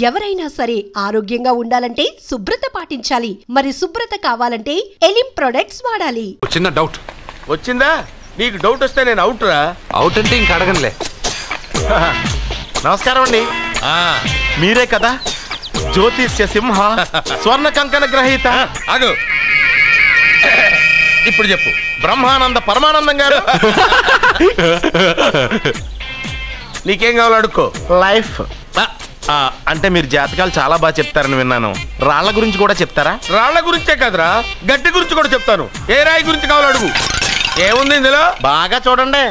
ఎవరైనా సరే ఆరోగ్యంగా ఉండాలంటే శుభ్రత పాటించాలి. మరి శుభ్రత కావాలంటే ఎలిం ప్రొడక్ట్స్ వాడాలి. చిన్న డౌట్ వచ్చిందా? నీకు డౌట్ వస్తే నేను అవుట్ రా. అవుట్ అంటే ఇంక అడగనులే. నమస్కారం అండి. మీరే కదా జ్యోతిష్య సింహ స్వర్ణ కంకణ గ్రహీత? అగు ఇప్పుడు చెప్పు. బ్రహ్మానంద పరమానందం గారు. నీకేం కావాలో అడుక్కో. లైఫ్ అంటే మీరు జాతకాలు చాలా బాగా చెప్తారని విన్నాను. రాళ్ల గురించి కూడా చెప్తారా? రాళ్ల గురించే కదరా, గట్టి గురించి కూడా చెప్తాను. ఏ రాయి గురించి కావాలో అడుగు. ఏముంది ఇందులో? బాగా చూడండి.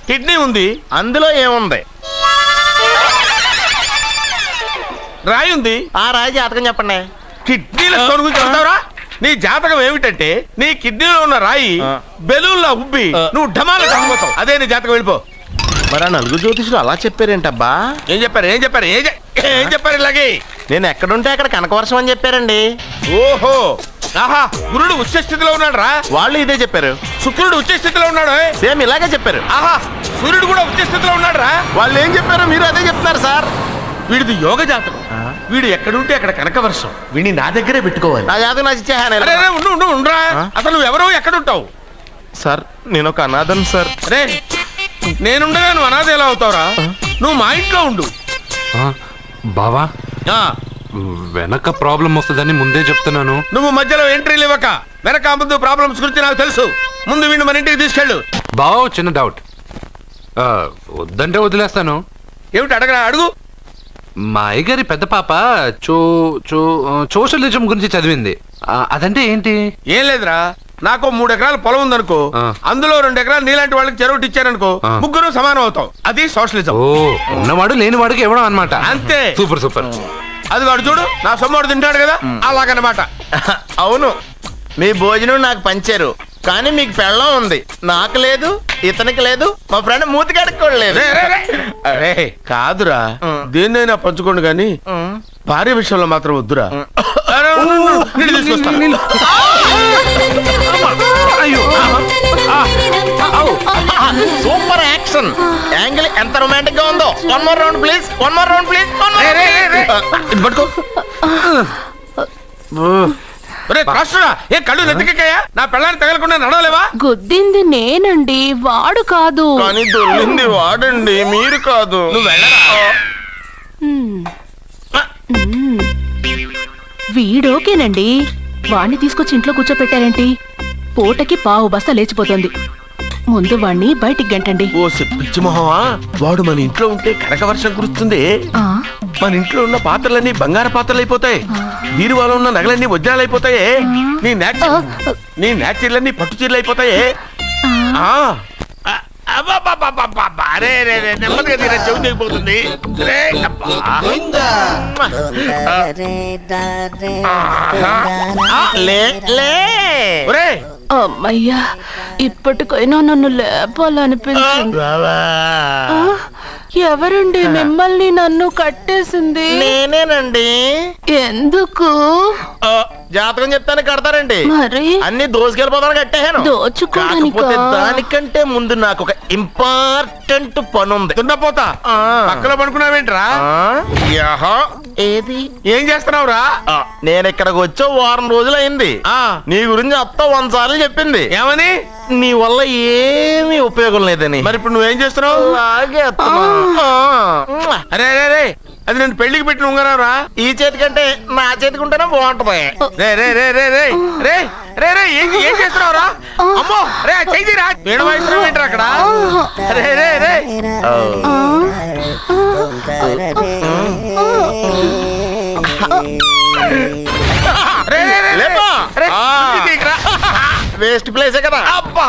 కిడ్నీ ఉంది, అందులో ఏముంది? రాయి ఉంది, ఆ రాయి జాతకం చెప్పండి. కిడ్నీల స్టోన్ గురించి చెప్తావురా? నీ జాతకం ఏమిటంటే నీ కిడ్నీలో ఉన్న రాయి బెలూన్లా ఉబ్బి నువ్వు ఢమాల చచ్చిపోతావు. అదే నీ జాతకం. వెళ్ళిపో. మరి నలుగురు జ్యోతిషులు అలా చెప్పారేంటబ్బా? ఏం చెప్పారు? ఏం చెప్పారు? ఏం చెప్పారు? ఇలాగే నేను ఎక్కడుంటే అక్కడ కనకవర్షం అని చెప్పారండి. ఓహో, ఆహా, గురుడు ఉచ్చ స్థితిలో ఉన్నాడు రా. వాళ్ళు ఇదే చెప్పారు. శుక్రుడు ఉచ్చ స్థితిలో ఉన్నాడు. సేమ్ ఇలాగే చెప్పారు. ఆహా, సూర్యుడు కూడా ఉచ్చ స్థితిలో ఉన్నాడు రా. వాళ్ళు ఏం చెప్పారు మీరు అదే చెప్తున్నారు సార్. వీడిది యోగ జాతకం. వీడు ఎక్కడుంటే అక్కడ కనకవర్షం. వీడిని నా దగ్గరే పెట్టుకోవాలి. నా జాతకం నాకు ఇచ్చేహాను. ఉండరా, అసలు నువ్వు ఎవరో ఎక్కడుంటావు? సార్ నేను ఒక అనాథను సార్. అరే నేనుండగా నువ్వు అనాథ ఎలా అవుతావురా? నువ్వు మా ఇంట్లో ఉండు. బావా, వెనక ప్రాబ్లం వస్తుందని ముందే చెప్తున్నాను. నువ్వు మధ్యలో ఎంట్రీలు ఇవ్వక. వెనక ముందు ప్రాబ్లమ్స్ గురించి నాకు తెలుసు. ముందు వీడిని మన ఇంటికి తీసుకెళ్ళు. బావా, చిన్న డౌట్. వద్దంటే వదిలేస్తాను. ఏమిటి? అడగరా, అడుగు. మా అయ్యగారి పెద్ద పాప సోషలిజం గురించి చదివింది. అదంటే ఏంటి? ఏం లేదురా, నాకు 3 ఎకరాల పొలం ఉందనుకో, అందులో 2 ఎకరాలు నీలాంటి వాళ్ళకి చెరువు ఇచ్చారనుకో, ముగ్గురు సమానం అవుతాం. అది సోషలిజం. ఉన్నవాడు లేనివాడికి ఇవ్వడం అనమాట. అంతే. Super super. అది వాడు చూడు, నా సొమ్మడు తింటాడు కదా, అలాగనమాట. అవును, మీ భోజనం నాకు పంచారు, కానీ మీకు పెళ్ళం ఉంది, నాకు లేదు, ఇతనికి లేదు, మా ఫ్రెండ్ మూతి కడుక్కోలేదు. కాదురా, దేన్నైనా పంచుకోండి కానీ భార్య విషయంలో మాత్రం వద్దురా. సూపర్ యాక్షన్ యాంగిల్ ఎంత రొమాంటిక్ గా ఉందో. One more round please. పట్టుకో. ఏ కళ్ళు నెత్తికెక్కాయా? నా పెళ్ళాన్ని తగలకుండా నడవలేవా? గుద్దింది నేనండి, వాడు కాదు. కానీ దొల్లింది వాడండి, మీరు కాదు. నువ్వు వెళ్ళరా. వీడోకేనండి. వాణ్ణి తీసుకొచ్చి ఇంట్లో కూర్చోపెట్టారేంటి? పూటకి పావు బస్తా లేచిపోతుంది. ముందు వాణ్ణి బయటికి గంటండి. ఓ పిచ్చి మొహమా, వాడు మన ఇంట్లో ఉంటే కనకవర్షం కురుస్తుంది. మన ఇంట్లో ఉన్న పాత్రలన్నీ బంగారు పాత్రలు అయిపోతాయి. బీరువాలో ఉన్న నగలన్నీ వజ్రాలు అయిపోతాయి. నీ నేచర్లన్నీ పట్టు చీరలు అయిపోతాయి. నెమ్మదిగా తీరా, చెవి దిగిపోతుంది. అమ్మయ్యా, ఇప్పటికైనా నన్ను లేపాలనిపించింది. ఎవరండి మిమ్మల్ని నన్ను కట్టేసింది? నేనేనండి. ఎందుకు? జాతకం చెప్తాను కడతారండి. మరి అన్ని దోసుకెళ్ళిపోతాను కట్టేహాను. కాకపోతే దానికంటే ముందు నాకు ఒక ఇంపార్టెంట్ పని ఉంది. దున్నపోతా పక్కలో పడుకున్నావేంట్రా? ఏది? ఏం చేస్తున్నావురా? నేను ఇక్కడికి వచ్చి 1 వారం రోజులు అయింది. నీ గురించి అత్త 100 సార్లు చెప్పింది. ఏమని? నీ వల్ల ఏమీ ఉపయోగం లేదని. మరి ఇప్పుడు నువ్వేం చేస్తున్నావు? అరే అరే, అది నేను పెళ్లికి పెట్టిన ఉంగరారా. ఈ చేతి కంటే నా చేతికి ఉంటేనే బాగుంటది. ఏం చేస్తున్నావురా? అమ్మో రే, చేయిరా. వీణ వయసు ఏంట్రా అక్కడ? రే రే రే వేస్ట్ ప్లేసే కదా. అబ్బా,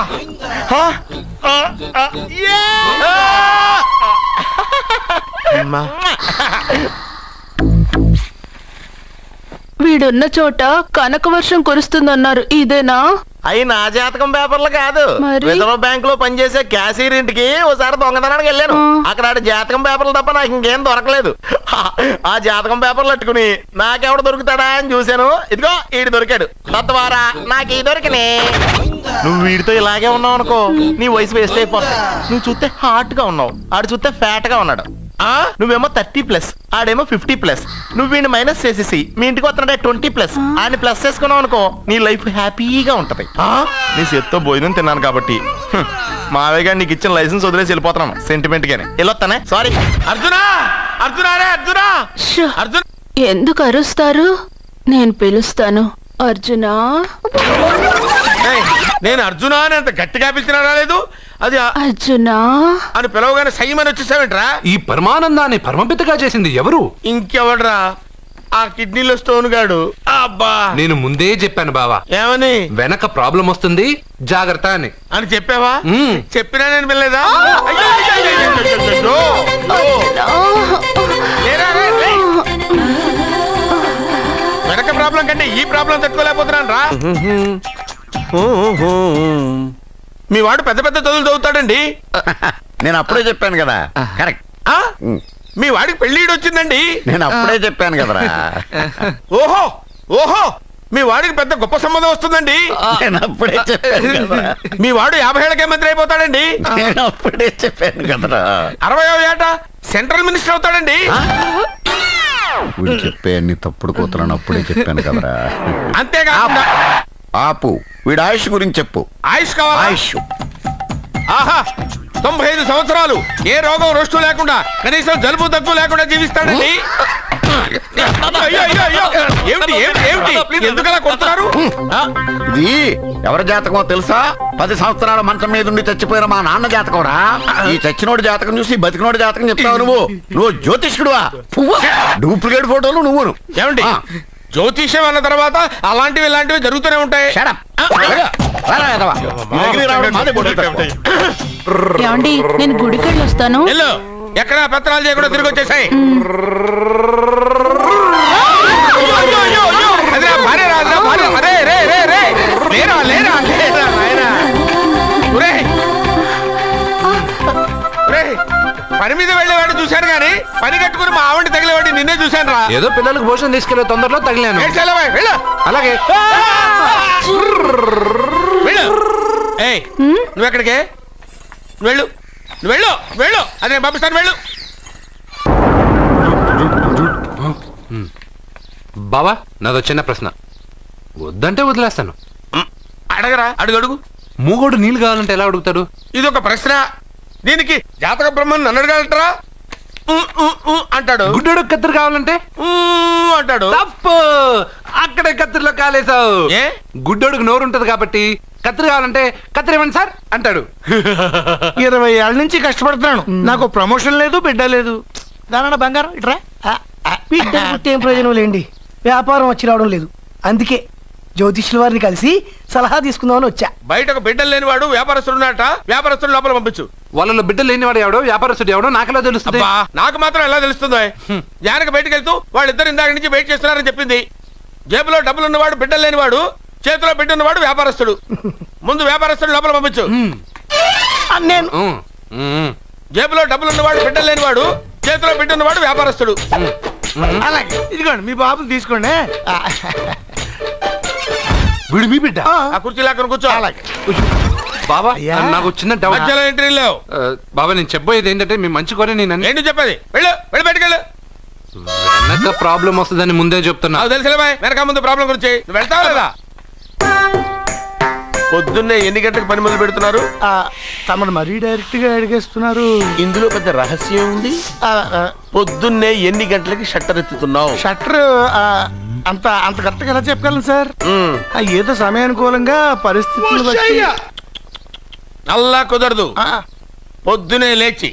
వీడున్న చోట కనకవర్షం కురుస్తుందన్నారు, ఇదేనా? అయి నా జాతకం పేపర్లు కాదు. రిజర్వ్ బ్యాంక్ లో పనిచేసే క్యాషియర్ ఇంటికి ఓసారి దొంగతనానికి వెళ్ళాను. అక్కడ జాతకం పేపర్లు తప్ప నాకు ఇంకేం దొరకలేదు. ఆ జాతకం పేపర్లు పెట్టుకుని నాకెవడు దొరుకుతాడా అని చూశాను. ఇదిగో ఈడు దొరికాడు. తద్వారా నాకు ఈ దొరికినే. నువ్వు వీడితో ఇలాగే ఉన్నావు అనుకో, నీ వయసు వేస్ట్ అయిపోతుంది. నువ్వు చూస్తే హాట్ గా ఉన్నావు, ఆడు చూస్తే ఫ్యాట్ గా ఉన్నాడు. నువ్వేమో 30+, ఆడేమో 50+. నువ్వు వీడిని మైనస్ చేసేసి మీ ఇంటికి వస్తున్నాడే 20+. ఆయన ప్లస్ చేసుకున్నావు అనుకో నీ లైఫ్ హ్యాపీగా ఉంటది. నీ చేత్తో భోజనం తిన్నాను కాబట్టి మావయ్య గారు నీకు ఇచ్చిన లైసెన్స్ వదిలేసి వెళ్ళిపోతున్నాను సెంటిమెంట్ గానే. వెళ్ళొస్తానే. సారీ. అర్జునా అర్జునా రే అర్జునా అర్జున్. ఎందుకు అరుస్తారు? నేను పిలుస్తాను. అర్జునా. నేను అర్జునా అని అంత గట్టిగా పిలిచినా రాలేదు. అది అర్జునా అని పిలవగానే సైమని వచ్చేసావేంట్రా? ఈ పరమానందాన్ని పరమపితగా చేసింది ఎవరు? ఇంకెవడ్రా? ఆ కిడ్నీలో స్టోన్ గాడు. అబ్బా నేను ముందే చెప్పాను బావా. ఏమని? వెనక ప్రాబ్లం వస్తుంది జాగ్రత్త అని. అని చెప్పావా? చెప్పినా నేను వెళ్ళలేదా? వెనక ప్రాబ్లం కంటే ఈ ప్రాబ్లం తట్టుకోలేకపోతున్నాను రా. మీ వాడు పెద్ద పెద్ద చదువులు చదువుతాడండి. నేను అప్పుడే చెప్పాను కదా. కరెక్ట్. మీ వాడికి పెళ్ళిడు వచ్చిందండి. నేను అప్పుడే చెప్పాను కదరా. ఓహో ఓహో మీ వాడికి పెద్ద గొప్ప సంబంధం వస్తుందండి. నేను అప్పుడే చెప్పాను కదా. మీ వాడు 50 ఏళ్ళకే మంత్రి అయిపోతాడండి. నేను అప్పుడే చెప్పాను కదరా. 60వ ఏట సెంట్రల్ మినిస్టర్ అవుతాడండి. వీడు చెప్పే అన్ని తప్పుడు కూతురని అప్పుడే చెప్పాను కదరా. అంతేకాదు. ఆపు. వీడు ఆయుష్ గురించి చెప్పు. ఆయుష్ కావాలా? ఆయుష్. ఆహా 95 సంవత్సరాలు ఏ రోగం రోష్టు లేకుండా కనీసం జలుబు దగ్గు లేకుండా జీవిస్తాడండి. ఎందుకలా కొడుతున్నారు? ఇది ఎవరి జాతకమో తెలుసా? 10 సంవత్సరాల మంచం మీద ఉండి చచ్చిపోయిన మా నాన్న జాతకం రా. ఈ చచ్చినోడి జాతకం చూసి బతికినోడి జాతకం చెప్తావు నువ్వు జ్యోతిష్కుడువా? డూప్లికేట్ ఫోటోలు నువ్వును. ఏమండి జ్యోతిష్యం అన్న తర్వాత అలాంటివి ఇలాంటివి జరుగుతూనే ఉంటాయి. ఏమండి నేను గుడికి వెళ్ళి వస్తాను. ఎక్కడ పత్రాలు చేయకుండా తిరిగి వచ్చేసాయి. పని మీద వెళ్ళేవాడిని చూశాను గానీ పని కట్టుకుని మా ఆవిడ తగిలేవాడి నిన్నే చూశాను రా. ఏదో పిల్లలకు భోజనం తీసుకెళ్లే తొందరలో తగిలాను. అలాగే నువ్వు ఎక్కడికే? వెళ్ళు వెళ్ళు వెళ్ళు. అదే పంపిస్తాను వెళ్ళు. బావా నాదో చిన్న ప్రశ్న. వద్దంటే వదిలేస్తాను. అడగరా. అడుగు అడుగు. మూగోడు నీళ్ళు కావాలంటే ఎలా అడుగుతాడు? ఇది ఒక ప్రశ్న. దీనికి జాతక బ్రహ్మను నన్ను అడగలటరా? అంటాడు. గుడ్డోడు కత్తిరి కావాలంటే అంటాడు. తప్పు. అక్కడే కత్తిరిలో కాలేసావు. గుడ్డోడుకు నోరు ఉంటది కాబట్టి కత్తిరి కావాలంటే కత్తిరి ఇవ్వండి సార్ అంటాడు. 20 ఏళ్ళ నుంచి కష్టపడుతున్నాను. నాకు ప్రమోషన్ లేదు, బిడ్డ లేదు. దానన్న బంగారం ఇట్రా. బిడ్డ పుట్టి ఏం ప్రయోజనం లేండి. వ్యాపారం వచ్చి రావడం లేదు. అందుకే జ్యోతిష్యుల వారిని కలిసి సలహా తీసుకుందామని వచ్చా. బయటకు బిడ్డలు లేనివాడు వ్యాపారస్తుడు ఉన్నట. వ్యాపారస్తుడు లోపల పంపించు. వాళ్ళలో బిడ్డలు లేనివాడు ఎవడో వ్యాపారస్తుడు ఎవడో నాకెలా తెలుస్తుంది? నాకు మాత్రం ఎలా తెలుస్తుందో? జానకి బయటకు వెళ్తూ వాళ్ళిద్దరు ఇందాక నుంచి వెయిట్ చేస్తున్నారని చెప్పింది. జేబులో డబ్బులు ఉన్నవాడు బిడ్డలు లేనివాడు, చేతిలో బిడ్డ ఉన్నవాడు వ్యాపారస్తుడు. ముందు వ్యాపారస్తుడు లోపల పంపించు. నేను జేబులో డబ్బులు ఉన్నవాడు బిడ్డలు లేనివాడు, చేతిలో బిడ్డ ఉన్నవాడు వ్యాపారస్తుడు. అలాగే ఇదిగోండి మీ బాబుని తీసుకోండి. వీడు మీ బిడ్డ? ఆ కుర్చీ లేకుండా కూర్చో. అలాగే బాబా నాకు చిన్న డౌట్. మధ్యలో ఎంట్రీ లేవు. బాబా నేను చెప్పబోయేది ఏంటంటే మీ మంచి కోరే నేను ఏంటి చెప్పేది? వెళ్ళు వెళ్ళి బయటకెళ్ళు. వెనక ప్రాబ్లం వస్తుందని ముందే చెప్తున్నా. తెలుసులే బాయ్. వెనక ముందు ప్రాబ్లం గురించి నువ్వు వెళ్తావా లేదా? పొద్దున్నే ఎన్ని గంటలకు పని మొదలు పెడుతున్నారు? తమను మరీ డైరెక్ట్ గా అడిగేస్తున్నారు. ఇందులో పెద్ద రహస్యం ఉంది. పొద్దున్నే ఎన్ని గంటలకి షట్టర్ ఎత్తుతున్నావు? షట్టర్ అంత కరెక్ట్గా ఎలా చెప్పగలను సార్? ఏదో సమయానుకూలంగా పరిస్థితులు బట్టి. అల్లా కుదరదు. పొద్దునే లేచి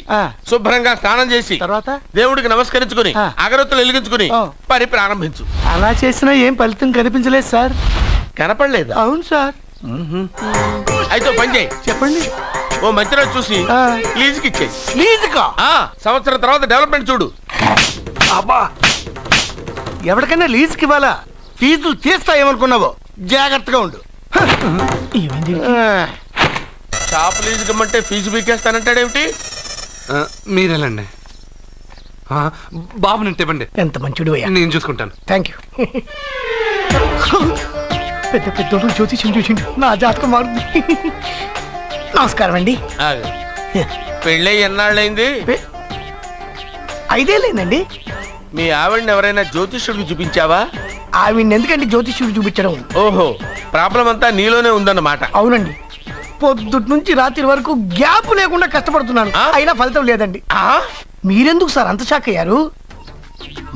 శుభ్రంగా స్నానం చేసి తర్వాత దేవుడికి నమస్కరించుకుని అగరొత్తులు వెలిగించుకుని పని ప్రారంభించు. అలా చేసినా ఏం ఫలితం కనిపించలేదు సార్. కనపడలేదు? అవును సార్. అయితే పని చేయి. చెప్పండి. ఓ మంచి రోజు చూసి లీజుకి ఇచ్చేయి. లీజుకా? సంవత్సరం తర్వాత డెవలప్మెంట్ చూడు. అబ్బా ఎవరికైనా లీజుకి ఇవ్వాలా? ఫీజులు తీస్తాయేమనుకున్నావో జాగ్రత్తగా ఉండు. షాప్ లీజుకి ఇమ్మంటే ఫీజు పీకేస్తానంటాడేమిటి? మీరేలండి బాబు నేను ఇవ్వండి. ఎంత మంచిడు అయ్యా. నేను చూసుకుంటాను. Thank you. పెద్ద పెద్దోడు జ్యోతిష్యం చూసిండు. నా జాతకం మారుంది. నమస్కారం అండి. పెళ్ళై ఎన్నాళ్ళైంది? 5 ఏళ్ళైందండి. మీ ఆవిడని ఎవరైనా జ్యోతిష్యుడికి చూపించావా? ఆవిడ ఎందుకండి జ్యోతిష్యుడు చూపించడం? ఓహో, ప్రాబ్లం అంతా నీలోనే ఉందన్నమాట. అవునండి, పొద్దుటి నుంచి రాత్రి వరకు గ్యాప్ లేకుండా కష్టపడుతున్నాను, అయినా ఫలితం లేదండి. మీరెందుకు సార్ అంత షాక్ అయ్యారు?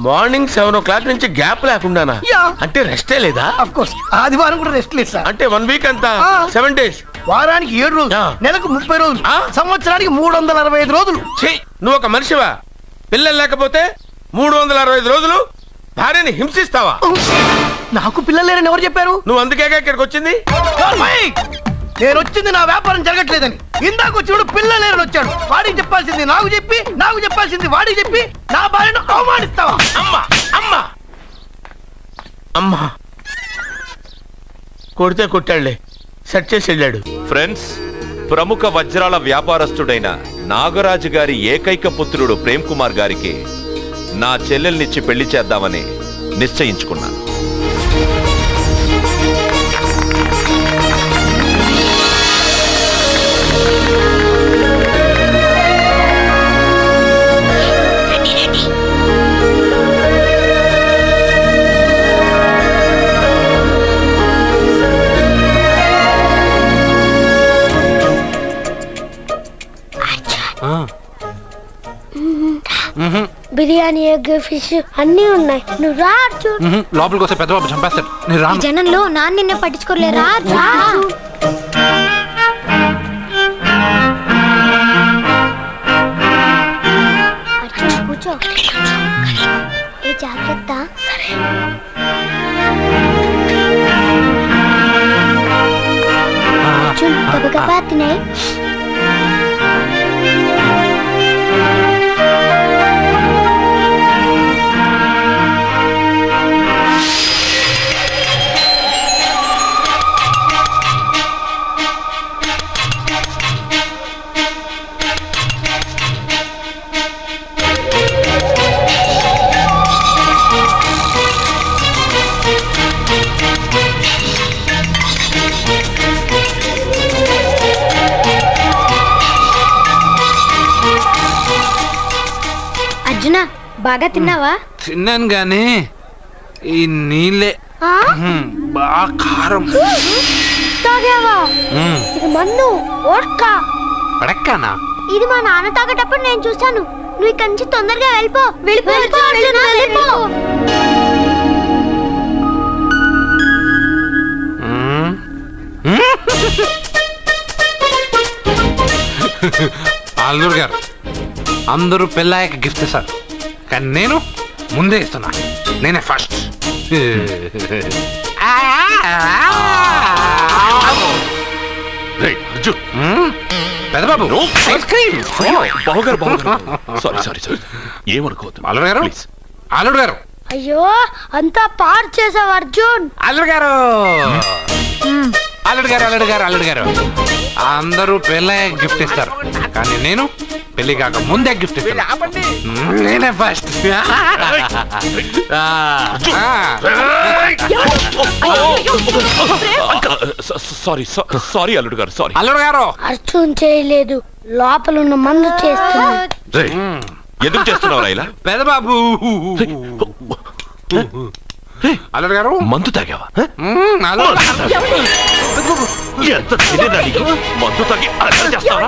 మార్నింగ్ 7 o'clock నుంచి గ్యాప్ లేకుండానా? అంటే రెస్టే లేదా? ఆఫ్ కోర్స్, ఆదివారం కూడా రెస్ట్ లేదు సార్. అంటే 1 week అంతా 7 days, వారానికి 7 రోజులు, నెలకు 30 రోజులు, సంవత్సరానికి 365 రోజులు. నువ్వు ఒక మనిషివా? పిల్లలు లేకపోతే 365 రోజులు భార్యని హింసిస్తావా? నాకు పిల్లలు లేరని ఎవరు చెప్పారు? నువ్వు అందుకేగా ఇక్కడికి వచ్చింది. నేను వచ్చింది నా వ్యాపారం జరగట్లేదని. ఇందాక వచ్చినప్పుడు పిల్లలు లేరని వచ్చాడు. వాడికి చెప్పాల్సింది నాకు చెప్పి, నాకు చెప్పాల్సింది వాడికి చెప్పి నా భార్యను అవమానిస్తావా? అమ్మా అమ్మా అమ్మా, కొడితే కొట్టాడులే, సెట్ చేసి వెళ్ళాడు. ఫ్రెండ్స్, ప్రముఖ వజ్రాల వ్యాపారస్తుడైన నాగరాజు గారి ఏకైక పుత్రుడు ప్రేమ్ కుమార్ గారికి నా చెల్లెల్నిచ్చి పెళ్లి చేద్దామని నిశ్చయించుకున్నాను. బిర్యానీ, ఎగ్, ఫిష్ అన్నీ ఉన్నాయి. నువ్వు రా అర్జున్. లోపలికి వస్తే పెద్దబాబు చంపేస్తాడు. నేను రాను. జనంలో నాన్న నిన్నే పట్టించుకోలే. రా అర్జున్, కూర్చో. ఏ జాగ్రత్త. అర్జున్, గబగబా తినాయి. బాగా తిన్నావా? తిన్నాను గానీ ఈ నీళ్ళే బాగా కారం. తాగావా? ఇది మన్ను ఓడ్కా. పడక్కానా? ఇది మా నాన్న తాగేటప్పుడు నేను చూశాను. నువ్వు ఇక్కడి నుంచి తొందరగా వెళ్ళిపో. వెళ్ళిపో. అల్లుడు గారు, అందరూ పెళ్ళాయక గిఫ్ట్ ఇస్తారు, కానీ నేను ముందే ఇస్తున్నా. నేనే ఫస్ట్. పెద్దబాబు, అల్లుడు గారు. అయ్యో, అంతా పాడు చేసావు అర్జున్. అల్లుడు గారు, అల్లుడు గారు, అందరూ పెళ్ళయ్య గిఫ్ట్ ఇస్తారు, కానీ నేను పెళ్లి కాక ముందే గిఫ్ట్ ఇస్తాను. నేనే ఫస్ట్. సారీ అల్లుడు గారు, సారీ. అల్లుడు గారు, అర్జున్ చేయలేదు, లోపల ఉన్న మందు చేస్తున్నా. ఎందుకు చేస్తున్నావు ఇలా? పెద్దబాబు. అల్లుడు గారు, మందు తాగావా? ఎంత మందు తాగి అల్లరి చేస్తావా?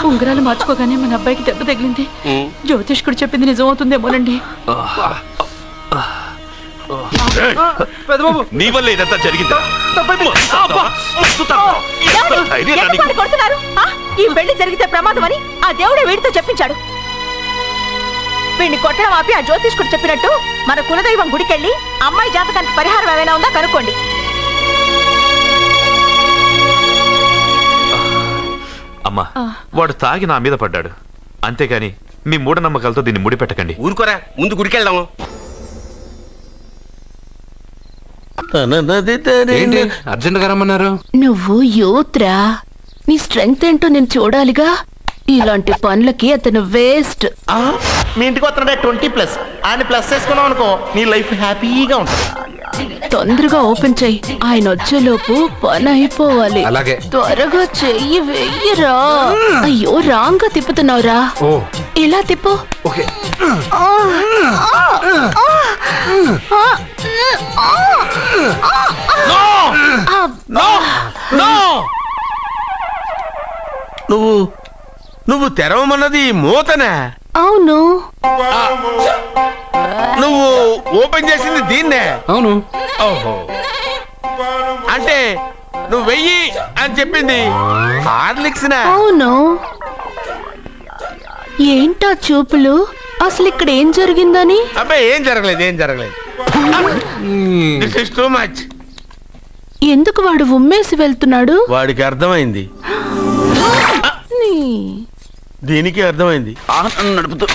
ఉంగరాలు మార్చుకోగానే మన అబ్బాయికి దెబ్బ తగిలింది. జ్యోతిష్కుడు చెప్పింది నిజమవుతుందేమోనండి. నీ వల్ల ఇదంతా జరిగిందా? ఈ పెళ్లి జరిగితే ప్రమాదం అని ఆ దేవుడే వీడితో చెప్పించాడు. వీడిని కొట్టడం ఆపి ఆ జ్యోతిష్కుడు చెప్పినట్టు మన కులదైవం గుడికెళ్ళి అమ్మాయి జాతకానికి పరిహారం ఏమైనా ఉందా కనుక్కోండి. అమ్మా, వాడు తాగి నా మీద పడ్డాడు, అంతేగాని మీ మూఢనమ్మకాలతో దీన్ని ముడిపెట్టకండి. ఊరుకోరా, ముందు గుడికెళ్దాము. అర్జెంట్ గా రమ్మన్నారు. నువ్వు యూత్రా, నీ స్ట్రెంగ్త్ ఏంటో నేను చూడాలిగా. ఇలాంటి పనులకి అతను వేస్ట్. మీ ఇంటికి వస్తున్నాడే 20+ ఆయన ప్లస్ చేసుకున్నావు అనుకో నీ లైఫ్ హ్యాపీగా ఉంటుంది. తొందరగా ఓపెన్ చెయ్యి, ఆయన వచ్చేలోపు పని అయిపోవాలి. అలాగే. త్వరగా చెయ్యి వెయ్యరా. అయ్యో రాంగ్ గా తిప్పుతున్నావురా. ఇలా తిప్పు. ఓకే. నువ్వు తెరవమన్నది మూతనే. అవును. నువ్వు ఓపెన్ చేసింది దీన్నే. అవును. ఓహో, అంటే నువ్వు వెయ్యి అని చెప్పింది హార్లిక్స్. అవును. ఏంటా చూపులు? అసలు ఇక్కడ ఏం జరిగిందని? అబ్బాయి ఏం జరగలేదు. This is too much. ఎందుకు వాడు ఉమ్మేసి వెళ్తున్నాడు? వాడికి అర్థమైంది, దీనికి అర్థమైంది. నడుపుతూ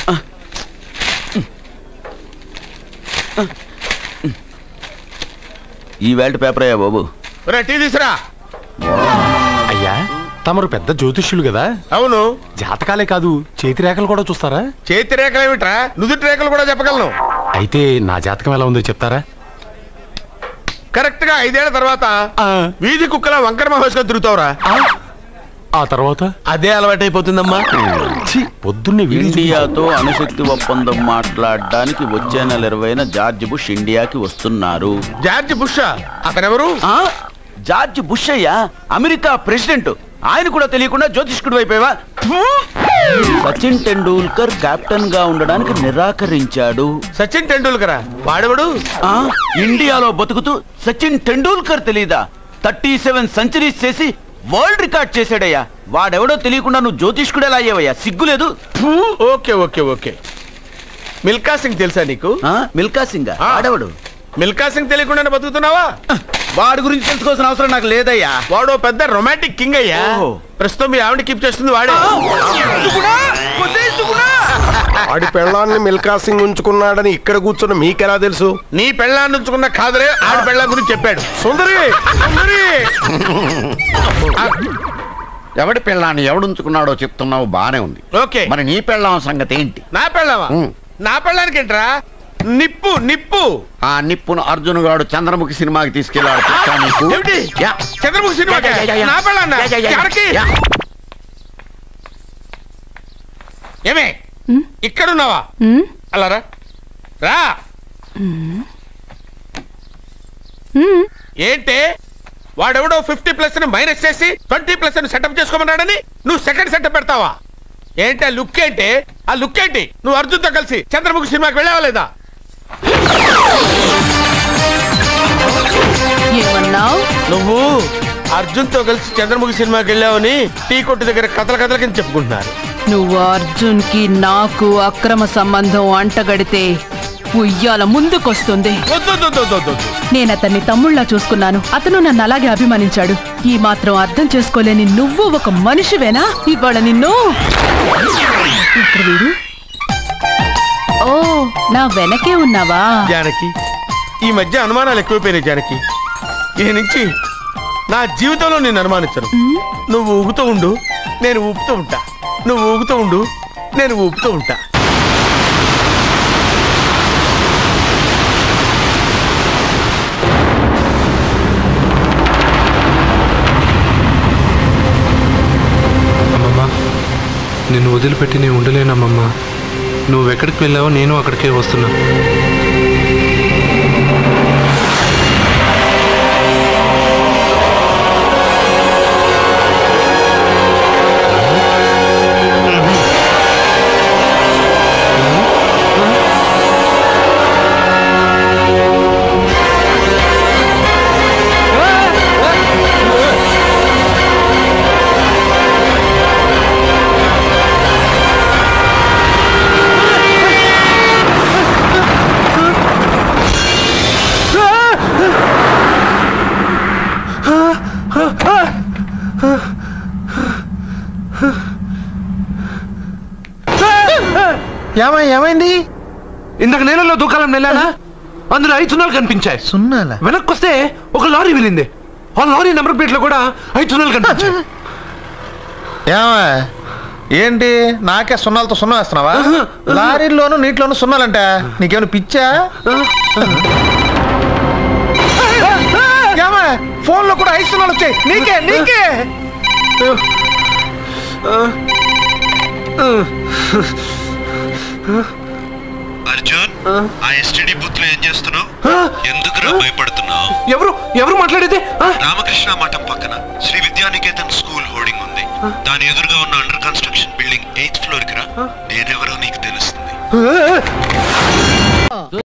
ఈ వేల్ట్ పేపర్ అయ్యా బాబు. టీ తీసురా. అయ్యా తమరు పెద్ద జ్యోతిష్యులు కదా. అవును. జాతకాలే కాదు చేతి రేఖలు కూడా చూస్తారా? చేతి రేఖలు ఏమిట్రా, నుదుటి రేఖలు కూడా చెప్పగలను. అయితే నా జాతకం ఎలా ఉందో చెప్తారా? కరెక్ట్ గా 5 ఏళ్ల తర్వాత వీధి కుక్కల వంకర మహోత్సవం తిరుగుతావురా. ఆ తర్వాత అదే అలవాటైపోతుందమ్మా. పొద్దున్నే ఇండియాతో అణుశక్తి ఒప్పందం మాట్లాడడానికి వచ్చే నెల 20న జార్జ్ బుష్ ఇండియాకి వస్తున్నారు. జార్జ్ బుష్ అతనెవరు? జార్జ్ బుష్ అయ్యా, అమెరికా ప్రెసిడెంట్. ఆయన కూడా తెలియకుండా జ్యోతిష్కుడు అయిపోయావా? సచిన్ టెండూల్కర్ కెప్టెన్ గా ఉండడానికి నిరాకరించాడు. సచిన్ టెండూల్కరా? వాడెవడు? ఇండియాలో బతుకుతూ సచిన్ టెండూల్కర్ తెలీదా? 37 సెంచరీస్ చేసి వరల్డ్ రికార్డ్ చేశాడయ్యా. వాడెవడో తెలియకుండా నువ్వు జ్యోతిష్కుడు ఎలా అయ్యావయ్యా? సిగ్గులేదు. ఓకే. మిల్కా సింగ్ తెలుసా నీకు? మిల్కా సింగ్ వాడెవడు? మిల్కా సింగ్ తెలియకుండా బతుకుతున్నావా? వాడి గురించి తెలుసుకోవాల్సిన అవసరం నాకు లేదయ్యా. వాడు పెద్ద రొమాంటిక్ కింగ్ అయ్యా. ప్రస్తుతం మీ ఆవిడ కీప్ చేస్తుంది వాడే. వాడి పెళ్ళాన్ని మిల్కా సింగ్ ఉంచుకున్నాడని ఇక్కడ కూర్చున్న మీకెలా తెలుసు? నీ పెళ్ళాన్ని ఉంచుకున్న కాదరే ఆడి పెళ్ళాం గురించి చెప్పాడు. సుందరి ఎవడి పెళ్ళాన్ని ఎవడుంచుకున్నాడో చెప్తున్నావు, బానే ఉంది. ఓకే, మరి నీ పెళ్ళాం సంగతి ఏంటి? నా పెళ్ళామా? నా పెళ్ళానికి ఏంట్రా? నిప్పు. ఆ నిప్పును అర్జున్ గాడు చంద్రముఖి సినిమాకి తీసుకెళ్ళాడు. చంద్రముఖి సినిమా నా పెళ్ళాన్నా? ఏమే ఇక్కడున్నావా? అలా రా. ఏంటే వాడెవడో 50+ మైనస్ చేసి 20+ సెటప్ చేసుకోమన్నాడని నువ్వు సెకండ్ సెటప్ పెడతావా? ఏంటి ఆ లుక్ ఏంటి? నువ్వు అర్జున్తో కలిసి చంద్రముఖి సినిమాకి వెళ్ళావా లేదా? ఏమన్నావు? నువ్వు అర్జున్తో కలిసి చంద్రముఖి సినిమాకి వెళ్ళావని టీ కొట్టు దగ్గర కథల కింద చెప్పుకుంటున్నారు. నువ్వు అర్జున్ కి నాకు అక్రమ సంబంధం అంటగడితే ఉయ్యాల ముందుకొస్తుంది. నేను అతన్ని తమ్ముళ్లా చూసుకున్నాను. అతను నన్ను అలాగే అభిమానించాడు. ఈ మాత్రం అర్థం చేసుకోలేని నువ్వు ఒక మనిషివేనా? ఇవాళ నిన్ను వీడు. ఓ, నా వెనకే ఉన్నావా? జానకి, ఈ మధ్య అనుమానాలు ఎక్కువైపోయినాయి జానకి. ఈ నుంచి నా జీవితంలో నేను అనుమానించను. నువ్వు ఊగుతూ ఉండు, నేను ఊపుతూ ఉంటా. నువ్వు ఊగుతూ ఉండు, నేను ఊపుతూ ఉంటా. అమ్మమ్మా, నిన్ను వదిలిపెట్టి నేను ఉండలేనమ్మమ్మా. నువ్వెక్కడికి వెళ్ళావో నేను అక్కడికే వస్తున్నా. ఏమైంది? ఇందాక నేలలో దూకాలం నెలానా? అందులో 5 సున్నాలు కనిపించాయి. సున్నాలా? వెనక్కి వస్తే ఒక లారీ వెళ్ళింది. ఆ లారీ నెంబర్ ప్లేట్ లో కూడా 5 సున్నాలు కనిపించాయి. ఏమా ఏంటి నాకే సున్నాలతో సున్నా వేస్తున్నావా? లారీల్లోనూ నీటిలోనూ సున్నాలంట నీకేమైనా పిచ్చా? ఏమా ఫోన్ లో కూడా 5 సున్నాలు వచ్చాయి నీకే నీకే. అర్జున్, ఆ ఎస్టీడీ బూత్ లో ఏం చేస్తున్నావు? ఎందుకురా భయపడుతున్నావు? ఎవరు మాట్లాడేది? రామకృష్ణ మఠం పక్కన శ్రీ విద్యానికేతన్ స్కూల్ హోర్డింగ్ ఉంది. దాని ఎదురుగా ఉన్న under construction building 8th floor కి రా. నేనెవరో నీకు తెలుస్తుంది.